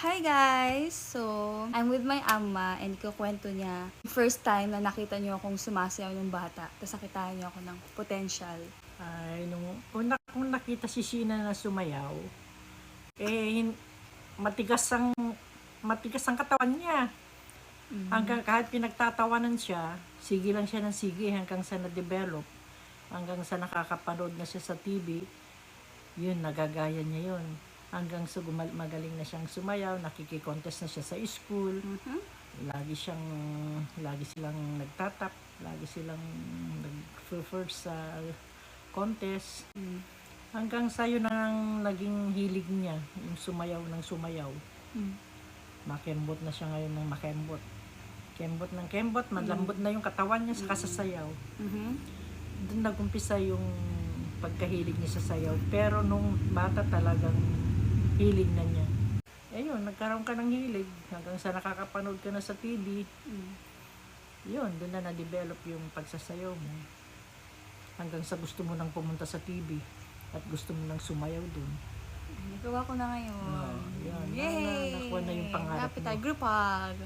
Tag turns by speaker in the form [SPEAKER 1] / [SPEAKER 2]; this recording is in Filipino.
[SPEAKER 1] Hi guys! So, I'm with my ama and kukwento niya. First time na nakita niyo akong sumasayaw ng bata, tapos nakitaan niyo ako ng potential.
[SPEAKER 2] Ay, nung una kong nakita si Sheena na sumayaw, eh, matigas ang katawan niya. Hanggang kahit pinagtatawanan siya, sige lang siya ng sige hanggang sa na-develop, hanggang sa nakakapanood na siya sa TV, yun, nagagaya niya yun. Hanggang sa magaling na siyang sumayaw, nakikikontest na siya sa school, lagi silang nagtatap, lagi silang nag-first sa contest. Hanggang sa yun ang naging hilig niya, yung sumayaw ng sumayaw. Makembot na siya ngayon ng makembot. Kembot ng kembot, malambot na yung katawan niya sa kasasayaw. Doon nagumpisa yung pagkahilig niya sa sayaw. Pero nung bata talagang hilig na niya. Yun, nagkaroon ka ng hilig hanggang sa nakakapanood ka na sa TV. Yun, doon na na-develop yung pagsasayaw mo. Hanggang sa gusto mo nang pumunta sa TV at gusto mo nang sumayaw doon.
[SPEAKER 1] Nagawa ko na ngayon.
[SPEAKER 2] Yan,
[SPEAKER 1] Yay!
[SPEAKER 2] nakuha na yung pangarap
[SPEAKER 1] Lapit tayo,
[SPEAKER 2] mo.
[SPEAKER 1] group hug.